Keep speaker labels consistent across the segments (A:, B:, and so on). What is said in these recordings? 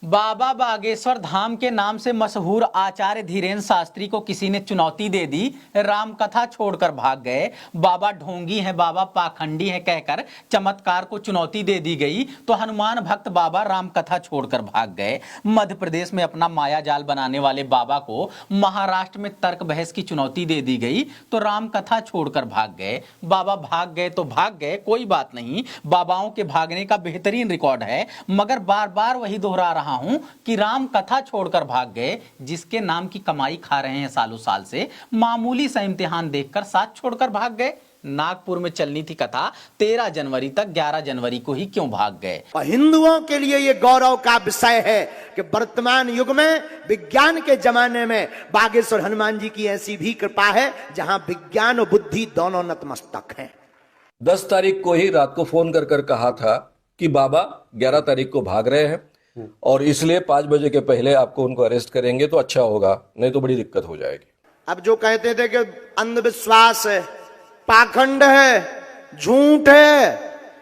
A: बाबा बागेश्वर धाम के नाम से मशहूर आचार्य धीरेन्द्र शास्त्री को किसी ने चुनौती दे दी। राम कथा छोड़कर भाग गए। बाबा ढोंगी हैं, बाबा पाखंडी हैं कहकर चमत्कार को चुनौती दे दी गई तो हनुमान भक्त बाबा राम कथा छोड़कर भाग गए। मध्य प्रदेश में अपना माया जाल बनाने वाले बाबा को महाराष्ट्र में तर्क बहस की चुनौती दे दी गई तो राम कथा छोड़कर भाग गए। बाबा भाग गए तो भाग गए, कोई बात नहीं, बाबाओं के भागने का बेहतरीन रिकॉर्ड है, मगर बार बार वही दोहरा रहा हूं कि राम कथा छोड़कर भाग गए। जिसके नाम की कमाई खा रहे हैं सालों साल से, मामूली सा इम्तिहान देखकर साथ छोड़कर भाग गए। नागपुर में चलनी थी कथा 13 जनवरी तक, 11 जनवरी को ही क्यों भाग गए।
B: हिंदुओं के लिए यह गौरव का विषय है कि वर्तमान युग में, विज्ञान के जमाने में बागेश्वर हनुमान जी की ऐसी भी कृपा है जहां विज्ञान और बुद्धि दोनों नतमस्तक हैं।
C: 10 तारीख को ही रात को फोन कर कहा था कि बाबा 11 तारीख को भाग रहे हैं और इसलिए 5 बजे के पहले आपको उनको अरेस्ट करेंगे तो अच्छा होगा, नहीं तो बड़ी दिक्कत हो जाएगी।
B: अब जो कहते थे कि अंधविश्वास है, पाखंड है, झूठ है,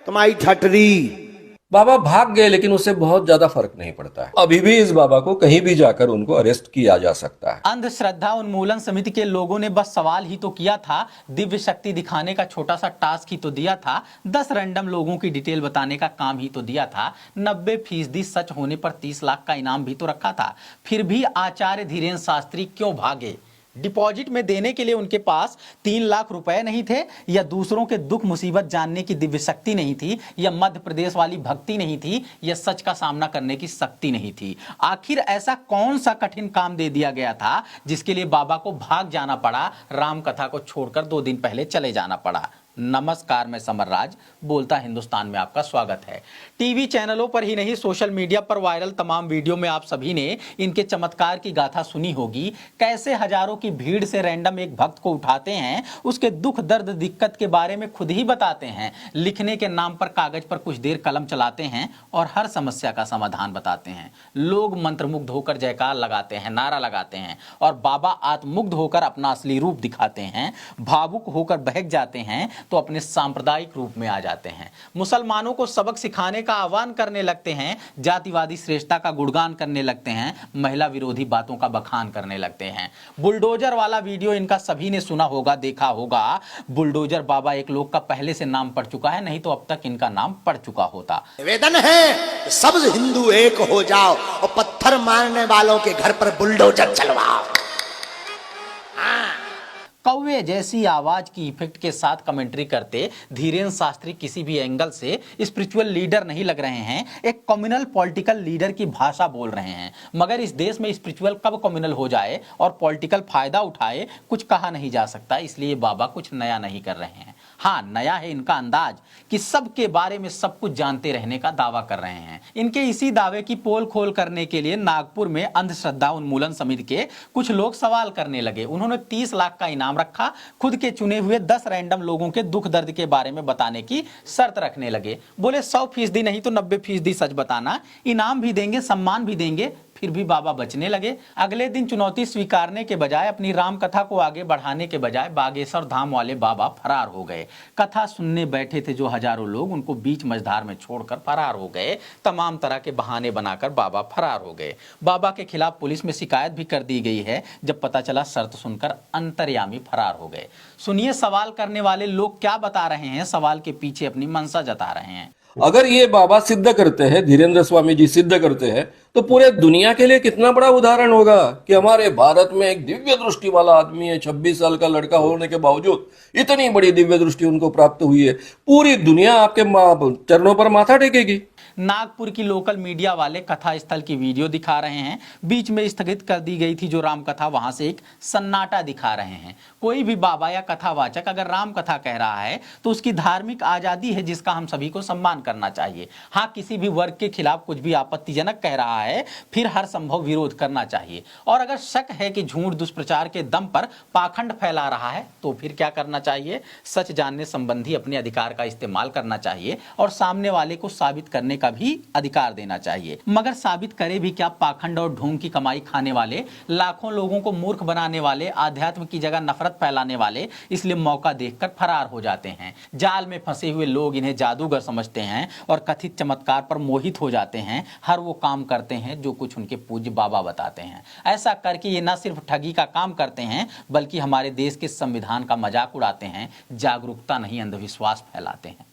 B: तुम्हारी ठटरी।
C: बाबा भाग गए लेकिन उससे बहुत ज्यादा फर्क नहीं पड़ता है। अभी भी इस बाबा को कहीं भी जाकर उनको अरेस्ट किया जा सकता है।
A: अंधश्रद्धा उन्मूलन समिति के लोगों ने बस सवाल ही तो किया था, दिव्य शक्ति दिखाने का छोटा सा टास्क ही तो दिया था, 10 रैंडम लोगों की डिटेल बताने का काम ही तो दिया था, 90% सच होने पर 30 लाख का इनाम भी तो रखा था। फिर भी आचार्य धीरेन्द्र शास्त्री क्यों भागे? डिपॉजिट में देने के लिए उनके पास 3 लाख रुपए नहीं थे, या दूसरों के दुख मुसीबत जानने की दिव्य शक्ति नहीं थी, या मध्य प्रदेश वाली भक्ति नहीं थी, या सच का सामना करने की शक्ति नहीं थी? आखिर ऐसा कौन सा कठिन काम दे दिया गया था जिसके लिए बाबा को भाग जाना पड़ा, राम कथा को छोड़कर 2 दिन पहले चले जाना पड़ा? नमस्कार, मैं समर राज बोलता हिंदुस्तान में आपका स्वागत है। टीवी चैनलों पर ही नहीं, सोशल मीडिया पर वायरल तमाम वीडियो में आप सभी ने इनके चमत्कार की गाथा सुनी होगी। कैसे हजारों की भीड़ से रैंडम एक भक्त को उठाते हैं, उसके दुख दर्द दिक्कत के बारे में खुद ही बताते हैं, लिखने के नाम पर कागज पर कुछ देर कलम चलाते हैं और हर समस्या का समाधान बताते हैं। लोग मंत्रमुग्ध होकर जयकार लगाते हैं, नारा लगाते हैं, और बाबा आत्ममुग्ध होकर अपना असली रूप दिखाते हैं। भावुक होकर बहक जाते हैं तो अपने सांप्रदायिक रूप में आ जाते हैं। मुसलमानों को सबक सिखाने का आह्वान करने लगते हैं, जातिवादी श्रेष्ठता का गुणगान करने लगते हैं, महिला विरोधी बातों का बखान करने लगते हैं। बुलडोजर वाला वीडियो इनका सभी ने सुना होगा, देखा होगा। बुलडोजर बाबा एक लोग का पहले से नाम पड़ चुका है, नहीं तो अब तक इनका नाम पड़ चुका होता।
B: निवेदन है सब हिंदू एक हो जाओ और पत्थर मारने वालों के घर पर बुलडोजर चलवाओ।
A: कौवे जैसी आवाज की इफेक्ट के साथ कमेंट्री करते धीरेन्द्र शास्त्री किसी भी एंगल से स्पिरिचुअल लीडर नहीं लग रहे हैं, एक कम्युनल पॉलिटिकल लीडर की भाषा बोल रहे हैं। मगर इस देश में स्पिरिचुअल कब कम्युनल हो जाए और पॉलिटिकल फायदा उठाए, कुछ कहा नहीं जा सकता। इसलिए बाबा कुछ नया नहीं कर रहे हैं। हाँ, नया है इनका अंदाज कि सबके बारे में सब कुछ जानते रहने का दावा कर रहे हैं। इनके इसी दावे की पोल खोल करने के लिए नागपुर में अंधश्रद्धा उन्मूलन समिति के कुछ लोग सवाल करने लगे। उन्होंने 30 लाख का इनाम रखा, खुद के चुने हुए 10 रैंडम लोगों के दुख दर्द के बारे में बताने की शर्त रखने लगे। बोले 100% नहीं तो 90% सच बताना, इनाम भी देंगे, सम्मान भी देंगे। फिर भी बाबा बचने लगे। अगले दिन चुनौती स्वीकारने के बजाय, अपनी राम कथा को आगे बढ़ाने के बजाय बागेश्वर धाम वाले बाबा फरार हो गए। कथा सुनने बैठे थे जो हजारों लोग, उनको बीच मझधार में छोड़कर फरार हो गए। तमाम तरह के बहाने बनाकर बाबा फरार हो गए। बाबा के खिलाफ पुलिस में शिकायत भी कर दी गई है। जब पता चला शर्त सुनकर अंतर्यामी फरार हो गए। सुनिए सवाल करने वाले लोग क्या बता रहे हैं, सवाल के पीछे अपनी मंशा जता रहे हैं।
C: अगर ये बाबा सिद्ध करते हैं, धीरेन्द्र स्वामी जी सिद्ध करते हैं, तो पूरे दुनिया के लिए कितना बड़ा उदाहरण होगा कि हमारे भारत में एक दिव्य दृष्टि वाला आदमी है। 26 साल का लड़का होने के बावजूद इतनी बड़ी दिव्य दृष्टि उनको प्राप्त हुई है। पूरी दुनिया आपके चरणों पर माथा टेकेगी।
A: नागपुर की लोकल मीडिया वाले कथा स्थल की वीडियो दिखा रहे हैं, बीच में स्थगित कर दी गई थी जो राम कथा, वहां से एक सन्नाटा दिखा रहे हैं। कोई भी बाबा या कथावाचक अगर राम कथा कह रहा है तो उसकी धार्मिक आजादी है, जिसका हम सभी को सम्मान करना चाहिए। हाँ, किसी भी वर्ग के खिलाफ कुछ भी आपत्तिजनक कह रहा है, फिर हर संभव विरोध करना चाहिए। और अगर शक है कि झूठ दुष्प्रचार के दम पर पाखंड फैला रहा है तो फिर क्या करना चाहिए? सच जानने संबंधी अपने अधिकार का इस्तेमाल करना चाहिए और सामने वाले को साबित करने का का भी अधिकार देना चाहिए। मगर साबित करे भी क्या पाखंड और ढोंग की कमाई खाने वाले, लाखों लोगों को मूर्ख बनाने वाले, आध्यात्म की जगह नफरत फैलाने वाले इसलिए मौका देखकर फरार हो जाते हैं। जाल में फंसे हुए लोग इन्हें जादूगर समझते हैं और कथित चमत्कार पर मोहित हो जाते हैं। हर वो काम करते हैं जो कुछ उनके पूज्य बाबा बताते हैं। ऐसा करके ये न सिर्फ ठगी का काम करते हैं बल्कि हमारे देश के संविधान का मजाक उड़ाते हैं, जागरूकता नहीं अंधविश्वास फैलाते हैं।